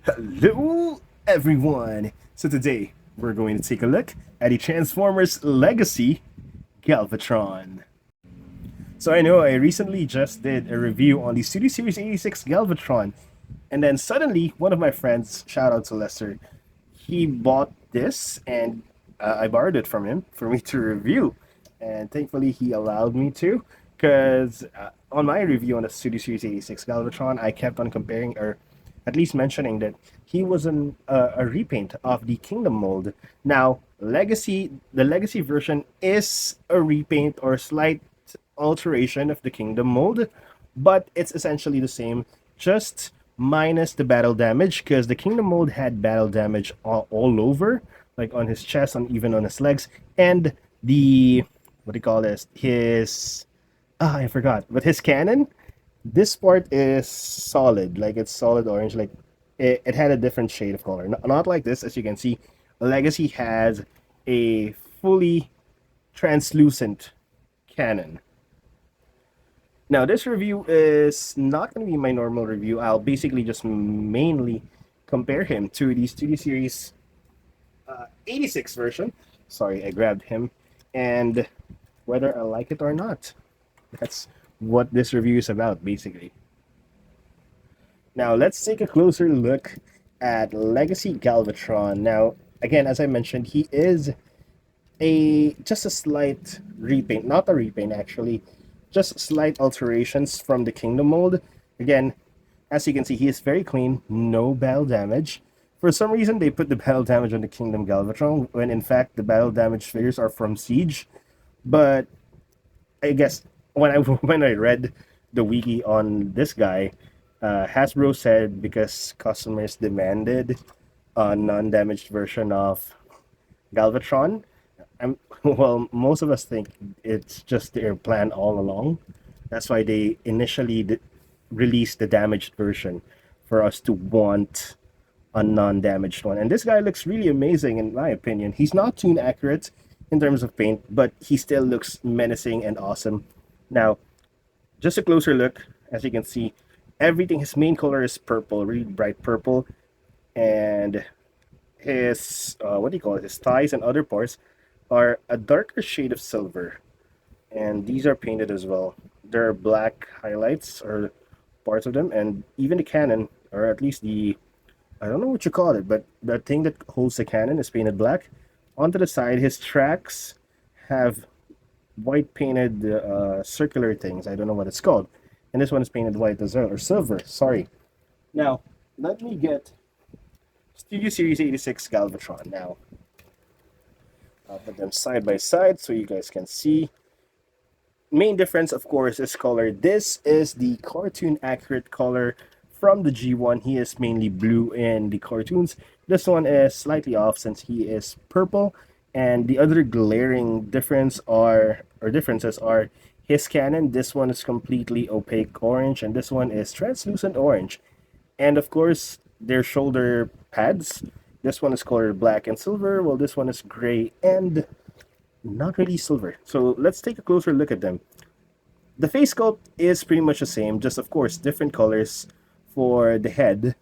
Hello, everyone! So today, we're going to take a look at the Transformers Legacy Galvatron. So I know I recently just did a review on the Studio Series 86 Galvatron, and then suddenly one of my friends, shout out to Lester, he bought this and I borrowed it from him for me to review. And thankfully he allowed me to, because on my review on the Studio Series 86 Galvatron, I kept on comparing, or at least mentioning, that he was a repaint of the Kingdom mold. Now, the Legacy version is a repaint or slight alteration of the Kingdom mold, but it's essentially the same, just minus the battle damage, because the Kingdom mold had battle damage all over, like on his chest, and even on his legs, and the what do you call this? His I forgot, but his cannon. This part is solid, like it's solid orange, like it had a different shade of color. Not like this, as you can see. Legacy has a fully translucent cannon. Now, this review is not going to be my normal review. I'll basically just mainly compare him to the Studio Series 86 version. Sorry, I grabbed him. And whether I like it or not. That's what this review is about, basically. Now, let's take a closer look at Legacy Galvatron. Now, again, as I mentioned, he is just a slight repaint, not a repaint actually, just slight alterations from the Kingdom mold. Again, as you can see, he is very clean, no battle damage. For some reason, they put the battle damage on the Kingdom Galvatron, when in fact the battle damage figures are from Siege. But I guess when I when I read the wiki on this guy, Hasbro said because customers demanded a non-damaged version of Galvatron. Well, most of us think it's just their plan all along. That's why they initially released the damaged version, for us to want a non-damaged one. And this guy looks really amazing in my opinion. He's not tune accurate in terms of paint, but he still looks menacing and awesome. Now, just a closer look, as you can see, everything, his main color is purple, really bright purple, and his what do you call it? His thighs and other parts are a darker shade of silver, and these are painted as well. There are black highlights or parts of them, and even the cannon, or at least the, I don't know what you call it, but the thing that holds the cannon is painted black. Onto the side, his tracks have white painted circular things. I don't know what it's called, and this one is painted white as well, or silver. Sorry. Now, let me get Studio Series 86 Galvatron. Now, I'll put them side by side so you guys can see. Main difference, of course, is color. This is the cartoon accurate color from the G1. He is mainly blue in the cartoons. This one is slightly off since he is purple. And the other glaring differences are his cannon. This one is completely opaque orange, and this one is translucent orange. And of course, their shoulder pads. This one is colored black and silver, while this one is gray and not really silver. So let's take a closer look at them. The face sculpt is pretty much the same, just of course different colors for the head.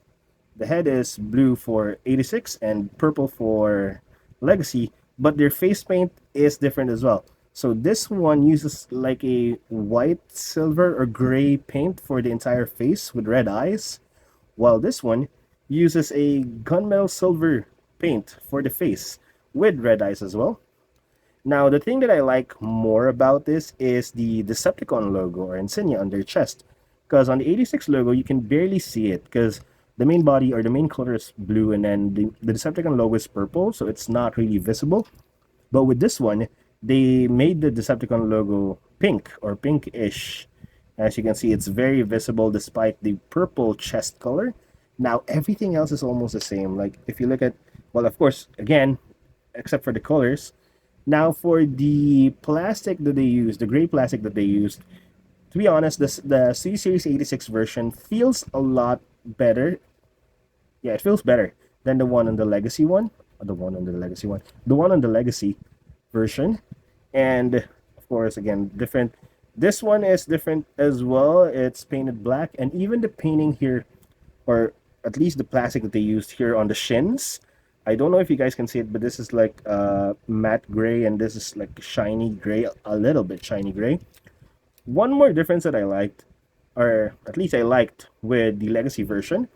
The head is blue for 86 and purple for Legacy, but their face paint is different as well. So this one uses like a white, silver, or gray paint for the entire face with red eyes, while this one uses a gunmetal silver paint for the face with red eyes as well. Now, the thing that I like more about this is the Decepticon logo or insignia on their chest. Because on the 86 logo, you can barely see it because the main body or the main color is blue, and then the Decepticon logo is purple, so it's not really visible. But with this one, they made the Decepticon logo pink or pinkish. As you can see, it's very visible despite the purple chest color. Now, everything else is almost the same. Like, if you look at, well, of course, again, except for the colors. Now, for the plastic that they used, the gray plastic that they used, to be honest, the C Series 86 version feels a lot better. Yeah, it feels better than the one on the Legacy one. The one on the Legacy one. The one on the Legacy version. And, of course, again, different. This one is different as well. It's painted black. And even the painting here, or at least the plastic that they used here on the shins. I don't know if you guys can see it, but this is like matte gray, and this is like shiny gray, a little bit shiny gray. One more difference that I liked, or at least I liked with the Legacy version,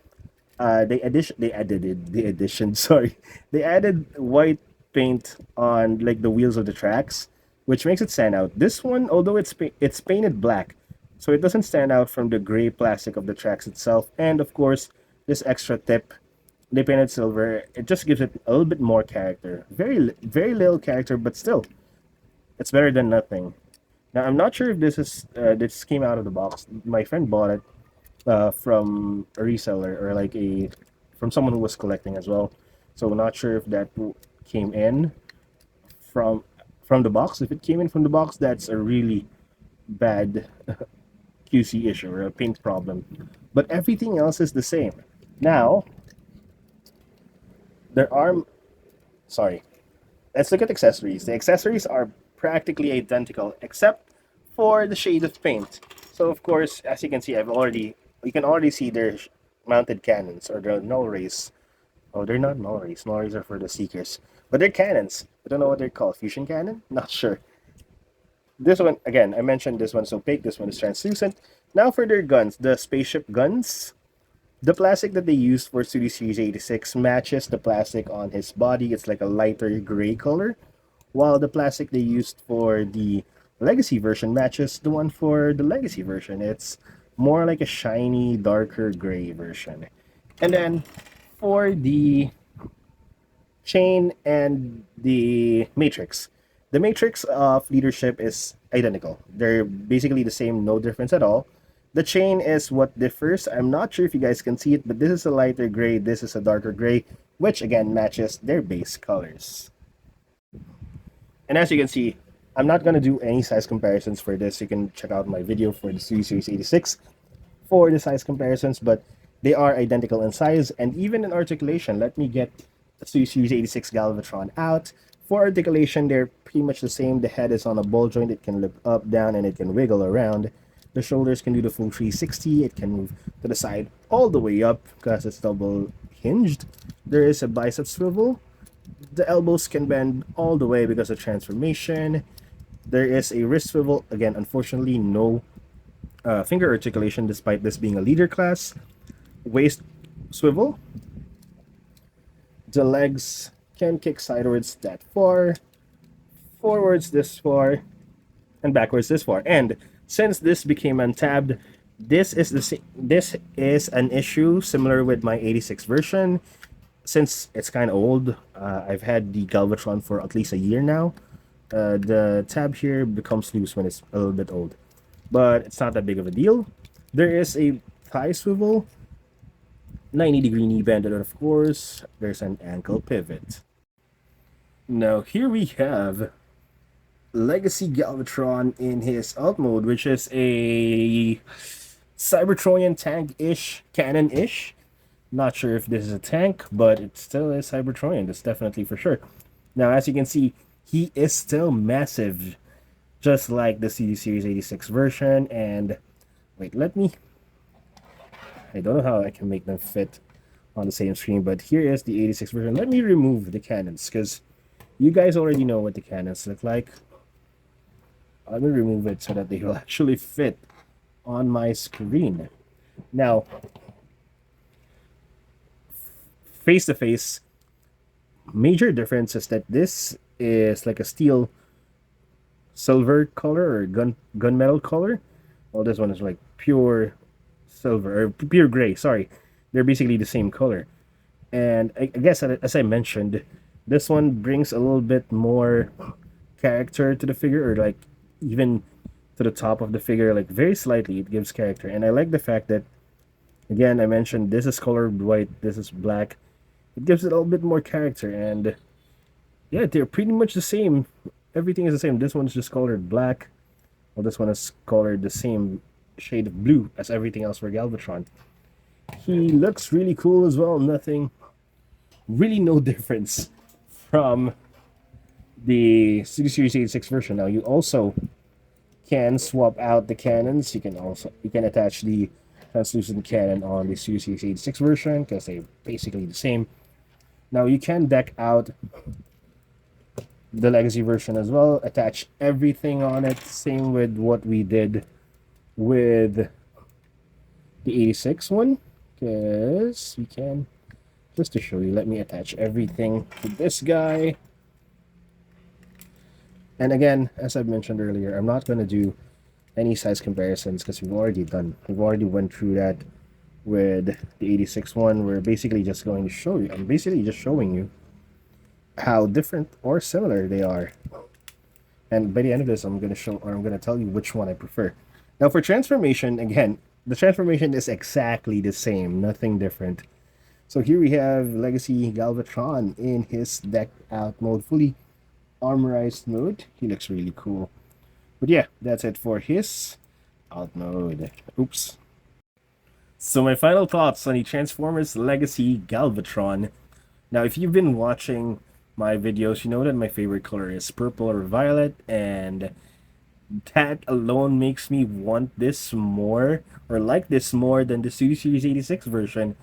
they added the addition. Sorry, they added white paint on like the wheels of the tracks, which makes it stand out. This one, although it's painted black, so it doesn't stand out from the gray plastic of the tracks itself. And of course, this extra tip, they painted silver. It just gives it a little bit more character. Very little character, but still, it's better than nothing. Now I'm not sure if this came out of the box. My friend bought it from a reseller, or like a from someone who was collecting as well. So not sure if that came in from the box. If it came in from the box, that's a really bad QC issue or a paint problem. But everything else is the same. Now there are sorry. Let's look at accessories. The accessories are practically identical except for the shade of paint. So of course, as you can see, you can already see their mounted cannons, or the null rays. Oh, they're not null rays. Null rays are for the seekers, but they're cannons. I don't know what they're called. Fusion cannon? Not sure. This one again, I mentioned this one's opaque. This one is translucent. Now for their guns, the spaceship guns. The plastic that they used for Studio Series 86 matches the plastic on his body. It's like a lighter gray color, while the plastic they used for the Legacy version matches the one for the Legacy version. It's more like a shiny, darker gray version. And then for the chain and the matrix, the matrix of leadership is identical. They're basically the same, no difference at all. The chain is what differs. I'm not sure if you guys can see it, but this is a lighter gray, this is a darker gray, which again matches their base colors. And as you can see, I'm not going to do any size comparisons for this. You can check out my video for the Studio Series 86 for the size comparisons, but they are identical in size and even in articulation. Let me get the Studio Series 86 Galvatron out. For articulation, they're pretty much the same. The head is on a ball joint. It can lift up, down, and it can wiggle around. The shoulders can do the full 360. It can move to the side all the way up because it's double hinged. There is a bicep swivel. The elbows can bend all the way because of transformation. There is a wrist swivel. Again, unfortunately, no finger articulation despite this being a leader class. Waist swivel. The legs can kick sidewards that far, forwards this far, and backwards this far. And since this became untabbed, this is an issue similar with my 86 version. Since it's kind of old, I've had the Galvatron for at least a year now. The tab here becomes loose when it's a little bit old, but it's not that big of a deal. There is a thigh swivel, 90-degree knee bend, and of course, there's an ankle pivot. Now here we have Legacy Galvatron in his alt mode, which is a Cybertronian tank-ish, cannon-ish. Not sure if this is a tank, but it still is Cybertronian. That's definitely for sure. Now, as you can see, he is still massive, just like the CD Series 86 version. And wait, I don't know how I can make them fit on the same screen, but here is the 86 version. Let me remove the cannons, because you guys already know what the cannons look like. Let me remove it so that they will actually fit on my screen. Now, face to face, major difference is that this is like a steel silver color or gunmetal color. Well, this one is like pure silver or pure gray. Sorry, they're basically the same color. And I guess as I mentioned, this one brings a little bit more character to the figure, or like even to the top of the figure, like very slightly. It gives character, and I like the fact that, again, I mentioned this is colored white, this is black. It gives it a little bit more character, and yeah, they're pretty much the same. Everything is the same. This one's just colored black, while this one is colored the same shade of blue as everything else for Galvatron. He looks really cool as well. Really no difference from the Studio Series 86 version. Now you also can swap out the cannons. You can attach the translucent cannon on the Series 86 version because they're basically the same. Now you can deck out the legacy version as well, attach everything on it, same with what we did with the 86 one, because we can, just to show you, let me attach everything to this guy. And again, as I've mentioned earlier, I'm not going to do any size comparisons because we've already went through that with the 86 one. We're basically just going to show you, I'm basically just showing you how different or similar they are. And by the end of this, I'm going to tell you which one I prefer. Now for transformation, again, the transformation is exactly the same, nothing different. So here we have Legacy Galvatron in his decked out mode, fully armorized mode. He looks really cool. But yeah, that's it for his out mode. Oops. So my final thoughts on the Transformers Legacy Galvatron. Now if you've been watching my videos, you know that my favorite color is purple or violet, and that alone makes me want this more, or like this more than the Series 86 version,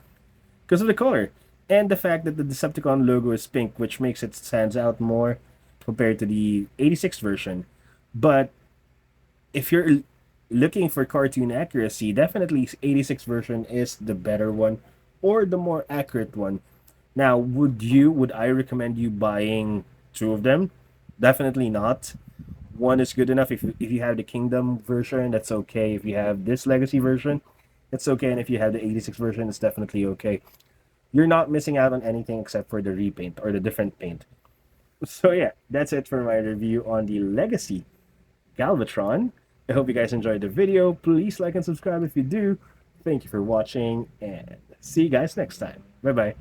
because of the color and the fact that the Decepticon logo is pink, which makes it stands out more compared to the 86 version. But if you're looking for cartoon accuracy, definitely 86 version is the better one, or the more accurate one. Now, would I recommend you buying two of them? Definitely not. One is good enough. If you have the Kingdom version, that's okay. If you have this Legacy version, it's okay. And if you have the 86 version, it's definitely okay. You're not missing out on anything except for the repaint or the different paint. So yeah, that's it for my review on the Legacy Galvatron. I hope you guys enjoyed the video. Please like and subscribe if you do. Thank you for watching, and see you guys next time. Bye-bye.